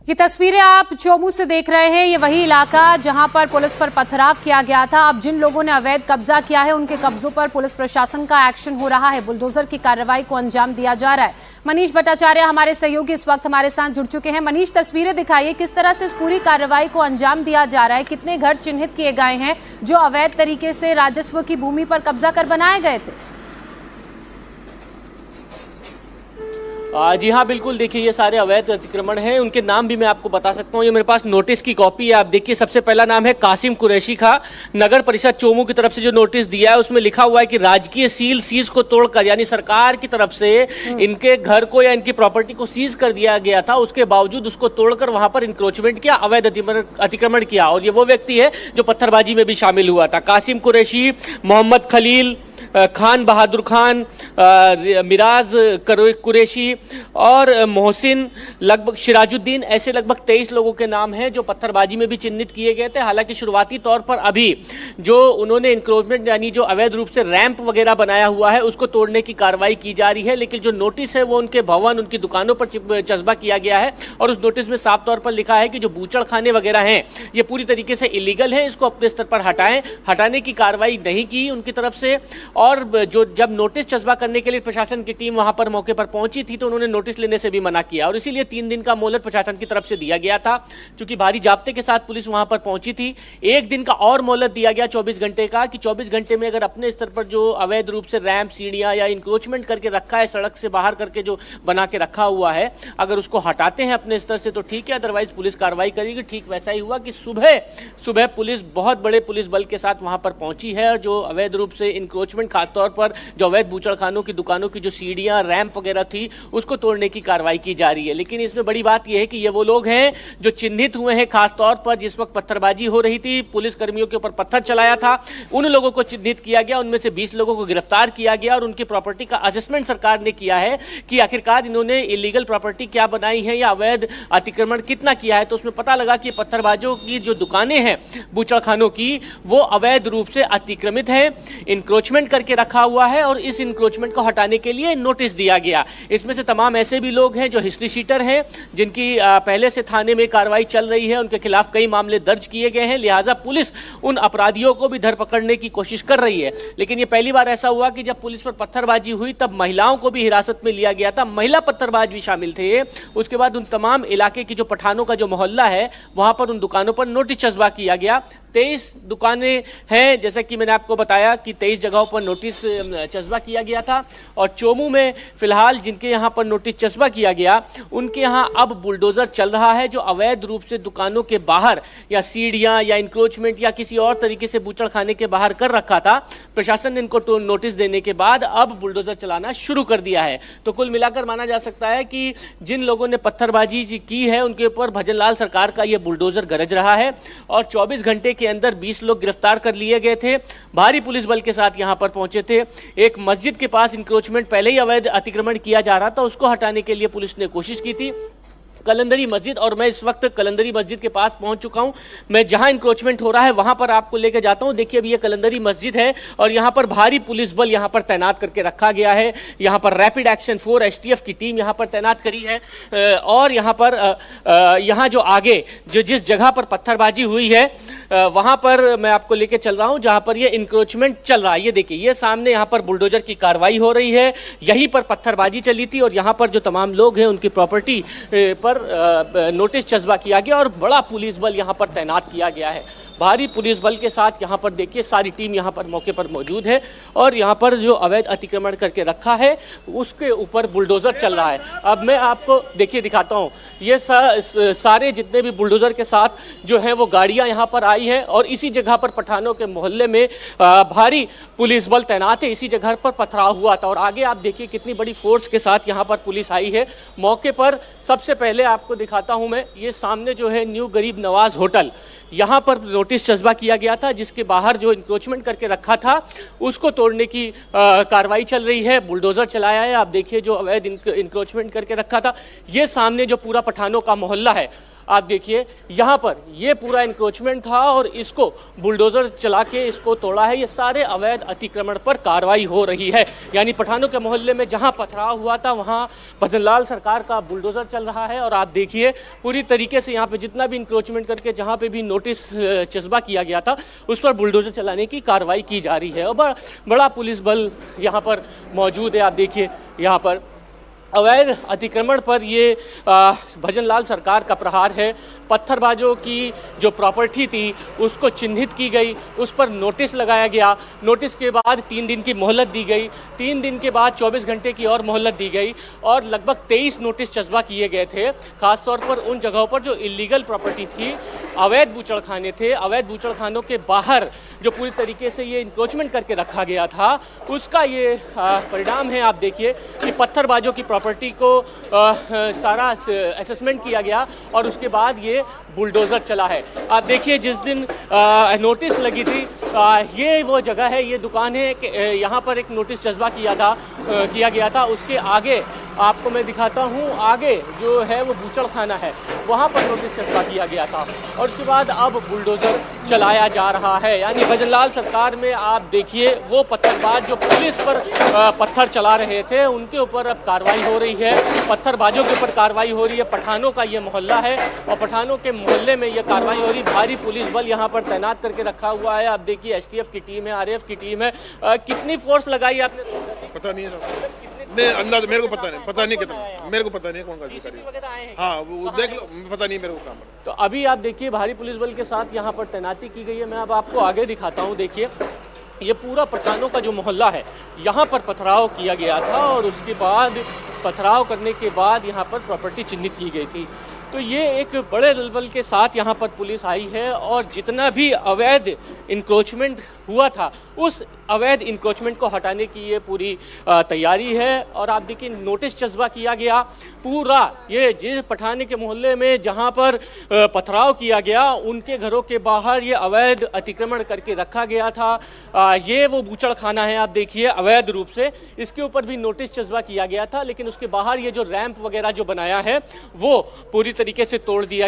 ये तस्वीरें आप चोमू से देख रहे हैं। ये वही इलाका जहां पर पुलिस पर पथराव किया गया था। अब जिन लोगों ने अवैध कब्जा किया है उनके कब्जों पर पुलिस प्रशासन का एक्शन हो रहा है। बुलडोजर की कार्रवाई को अंजाम दिया जा रहा है। मनीष भट्टाचार्य हमारे सहयोगी इस वक्त हमारे साथ जुड़ चुके हैं। मनीष, तस्वीरें दिखाइए, किस तरह से इस पूरी कार्रवाई को अंजाम दिया जा रहा है? कितने घर चिन्हित किए गए हैं जो अवैध तरीके से राजस्व की भूमि पर कब्जा कर बनाए गए थे? जी हाँ, बिल्कुल। देखिए, ये सारे अवैध अतिक्रमण हैं, उनके नाम भी मैं आपको बता सकता हूँ। ये मेरे पास नोटिस की कॉपी है, आप देखिए। सबसे पहला नाम है कासिम कुरैशी का। नगर परिषद चोमू की तरफ से जो नोटिस दिया है उसमें लिखा हुआ है कि राजकीय सीज को तोड़कर, यानी सरकार की तरफ से इनके घर को या इनकी प्रॉपर्टी को सीज कर दिया गया था, उसके बावजूद उसको तोड़कर वहां पर इंक्रोचमेंट किया, अवैध अतिक्रमण किया। और ये वो व्यक्ति है जो पत्थरबाजी में भी शामिल हुआ था। कासिम कुरैशी, मोहम्मद खलील, खान बहादुर खान, मिराज कुरैशी और मोहसिन, लगभग सिराजुद्दीन, ऐसे लगभग 23 लोगों के नाम हैं जो पत्थरबाजी में भी चिन्हित किए गए थे। हालांकि शुरुआती तौर पर अभी जो उन्होंने इंक्रोचमेंट यानी जो अवैध रूप से रैंप वगैरह बनाया हुआ है उसको तोड़ने की कार्रवाई की जा रही है। लेकिन जो नोटिस है वो उनके भवन, उनकी दुकानों पर चस्पा किया गया है और उस नोटिस में साफ तौर पर लिखा है कि जो बूचड़ खाने वगैरह हैं ये पूरी तरीके से इलीगल है, इसको अपने स्तर पर हटाएं। हटाने की कार्रवाई नहीं की उनकी तरफ से। और जो जब नोटिस चस्पा करने के लिए प्रशासन की टीम वहां पर मौके पर पहुंची थी तो उन्होंने नोटिस लेने से भी मना किया और इसीलिए 3 दिन का मोहलत प्रशासन की तरफ से दिया गया था। क्योंकि भारी जाब्ते के साथ पुलिस वहां पर पहुंची थी, 1 दिन का और मोहलत दिया गया 24 घंटे का, कि 24 घंटे में अगर अपने स्तर पर जो अवैध रूप से रैंप, सीढ़ियां या इंक्रोचमेंट करके रखा है, सड़क से बाहर करके जो बना के रखा हुआ है, अगर उसको हटाते हैं अपने स्तर से तो ठीक है, अदरवाइज पुलिस कार्रवाई करेगी। ठीक वैसा ही हुआ कि सुबह पुलिस बहुत बड़े पुलिस बल के साथ वहां पर पहुंची है और जो अवैध रूप से इंक्रोचमेंट, खासतौर पर जो अवैध बूचड़खानों की दुकानों की जो सीढ़ियां, रैंप वगैरह थी, उसको तोड़ने की कार्रवाई की जा रही है। लेकिन इसमें बड़ी बात यह है कि ये वो लोग हैं जो चिन्हित हुए हैं। खासतौर पर जिस वक्त पत्थरबाजी हो रही थी, पुलिस कर्मियों के ऊपर पत्थर चलाया था, उन लोगों को चिन्हित किया गया। उनमें से 20 लोगों को गिरफ्तार किया गया और उनकी प्रॉपर्टी का असेसमेंट सरकार ने किया है कि आखिरकार इन्होंने इलीगल प्रॉपर्टी क्या बनाई है या अवैध अतिक्रमण कितना किया है। तो उसमें पता लगा कि पत्थरबाजों की जो दुकानें हैं बूचड़खानों की, वो अवैध रूप से अतिक्रमित है, इंक्रोचमेंट करके रखा हुआ है और इस इंक्रोचमेंट को हटाने के लिए नोटिस दिया गया। इसमें से तमाम ऐसे भी लोग हैं जो हिस्ट्री शीटर हैं, जिनकी पहले से थाने में कार्रवाई चल रही है, उनके खिलाफ कई मामले दर्ज किए गए हैं। लिहाजा पुलिस उन अपराधियों को भी धर पकड़ने की कोशिश कर रही है। लेकिन ये पहली बार ऐसा हुआ कि जब पुलिस पर पत्थरबाजी हुई तब महिलाओं को भी हिरासत में लिया गया था, महिला पत्थरबाज भी शामिल थे। उसके बाद उन तमाम इलाके की जो पठानों का जो मोहल्ला है वहां पर उन दुकानों पर नोटिस चस्पा किया गया। 23 दुकानें हैं, जैसा कि मैंने आपको बताया कि 23 जगहों पर नोटिस चस्पा किया गया था। और चोमू में फिलहाल जिनके यहाँ पर नोटिस चस्पा किया गया उनके यहाँ अब बुलडोजर चल रहा है, जो अवैध रूप से दुकानों के बाहर या सीढ़ियाँ या इंक्रोचमेंट या किसी और तरीके से बूचड़ खाने के बाहर कर रखा था। प्रशासन ने इनको नोटिस देने के बाद अब बुलडोजर चलाना शुरू कर दिया है। तो कुल मिलाकर माना जा सकता है कि जिन लोगों ने पत्थरबाजी की है उनके ऊपर भजनलाल सरकार का यह बुलडोजर गरज रहा है। और 24 घंटे के अंदर 20 लोग गिरफ्तार कर लिए गए थे, भारी पुलिस बल के साथ यहां पर पहुंचे थे। एक मस्जिद के पास इंक्रोचमेंट पहले ही अवैध अतिक्रमण किया जा रहा था, उसको हटाने के लिए पुलिस ने कोशिश की थी। कलंदरी मस्जिद, और मैं इस वक्त कलंदरी मस्जिद के पास पहुंच चुका हूं। मैं जहां इंक्रोचमेंट हो रहा है वहां पर आपको लेकर जाता हूं। देखिए, अभी ये कलंदरी मस्जिद है और यहां पर भारी पुलिस बल यहां पर तैनात करके रखा गया है। यहां पर रैपिड एक्शन फोर्स एसटीएफ की टीम यहां पर तैनात करी है। और यहां पर यहां जो आगे जिस जगह पर पत्थरबाजी हुई है वहां पर मैं आपको लेके चल रहा हूं, जहां पर ये इंक्रोचमेंट चल रहा है। ये देखिए, ये सामने यहां पर बुलडोजर की कार्रवाई हो रही है, यहीं पर पत्थरबाजी चली थी और यहां पर जो तमाम लोग हैं उनकी प्रॉपर्टी पर नोटिस चस्पा किया गया और बड़ा पुलिस बल यहां पर तैनात किया गया है। भारी पुलिस बल के साथ यहाँ पर देखिए सारी टीम यहाँ पर मौके पर मौजूद है और यहाँ पर जो अवैध अतिक्रमण करके रखा है उसके ऊपर बुलडोजर चल रहा है। अब मैं आपको देखिए दिखाता हूँ, ये सारे जितने भी बुलडोजर के साथ जो है वो गाड़ियाँ यहाँ पर आई हैं और इसी जगह पर पठानों के मोहल्ले में भारी पुलिस बल तैनात है। इसी जगह पर पथराव हुआ था और आगे आप देखिए कितनी बड़ी फोर्स के साथ यहाँ पर पुलिस आई है मौके पर। सबसे पहले आपको दिखाता हूँ मैं, ये सामने जो है न्यू गरीब नवाज होटल, यहाँ पर नोटिस चस्पा किया गया था जिसके बाहर जो इंक्रोचमेंट करके रखा था उसको तोड़ने की कार्रवाई चल रही है। बुलडोजर चलाया है, आप देखिए जो अवैध इंक्रोचमेंट करके रखा था। ये सामने जो पूरा पठानों का मोहल्ला है, आप देखिए यहाँ पर ये पूरा इंक्रोचमेंट था और इसको बुलडोजर चला के इसको तोड़ा है। ये सारे अवैध अतिक्रमण पर कार्रवाई हो रही है। यानी पठानों के मोहल्ले में जहाँ पथराव हुआ था वहाँ भजनलाल सरकार का बुलडोजर चल रहा है और आप देखिए पूरी तरीके से यहाँ पे जितना भी इंक्रोचमेंट करके जहाँ पे भी नोटिस चस्पा किया गया था उस पर बुलडोजर चलाने की कार्रवाई की जा रही है और बड़ा पुलिस बल यहाँ पर मौजूद है। आप देखिए यहाँ पर अवैध अतिक्रमण पर ये भजनलाल सरकार का प्रहार है। पत्थरबाजों की जो प्रॉपर्टी थी उसको चिन्हित की गई, उस पर नोटिस लगाया गया। नोटिस के बाद 3 दिन की मोहलत दी गई, 3 दिन के बाद 24 घंटे की और मोहलत दी गई और लगभग 23 नोटिस चस्पा किए गए थे। खासतौर पर उन जगहों पर जो इलीगल प्रॉपर्टी थी, अवैध बूचड़खाने थे, अवैध बूचड़खानों के बाहर जो पूरी तरीके से ये इंक्रोचमेंट करके रखा गया था उसका ये परिणाम है। आप देखिए कि पत्थरबाजों की प्रॉपर्टी को सारा असेसमेंट किया गया और उसके बाद ये बुलडोज़र चला है। आप देखिए जिस दिन नोटिस लगी थी ये वो जगह है, ये दुकान है कि यहाँ पर एक नोटिस चस्पा किया गया था। उसके आगे आपको मैं दिखाता हूँ, आगे जो है वो बूचड़खाना है, वहाँ पर नोटिस चस्पा किया गया था और उसके बाद अब बुलडोज़र चलाया जा रहा है। यानी भजनलाल सरकार में आप देखिए वो पत्थरबाज जो पुलिस पर पत्थर चला रहे थे उनके ऊपर अब कार्रवाई हो रही है, पत्थरबाजों के ऊपर कार्रवाई हो रही है। पठानों का ये मोहल्ला है और पठानों के मोहल्ले में ये कार्रवाई हो रही। भारी पुलिस बल यहाँ पर तैनात करके रखा हुआ है। आप देखिए एसटीएफ की टीम है, आरएएफ की टीम है। कितनी फोर्स लगाई आपने? पता नहीं है, नहीं अंदाज मेरे को पता नहीं कितना, मेरे को पता नहीं कौन का अधिकारी। हाँ वो देख लो, पता नहीं मेरे को काम। तो अभी आप देखिए भारी पुलिस बल के साथ यहाँ पर तैनाती की गई है। मैं अब आपको आगे दिखाता हूँ। देखिए ये पूरा पठानों का जो मोहल्ला है, यहाँ पर पथराव किया गया था और उसके बाद पथराव करने के बाद यहाँ पर प्रॉपर्टी चिन्हित की गई थी। तो ये एक बड़े दलबल के साथ यहाँ पर पुलिस आई है और जितना भी अवैध इंक्रोचमेंट हुआ था उस अवैध इंक्रोचमेंट को हटाने की ये पूरी तैयारी है। और आप देखिए नोटिस चस्पा किया गया पूरा, ये जिस पठाने के मोहल्ले में जहाँ पर पथराव किया गया उनके घरों के बाहर ये अवैध अतिक्रमण करके रखा गया था। ये वो बूचड़खाना है, आप देखिए अवैध रूप से, इसके ऊपर भी नोटिस चस्पा किया गया था। लेकिन उसके बाहर ये जो रैंप वगैरह जो बनाया है वो पूरी तरीके से तोड़ दिया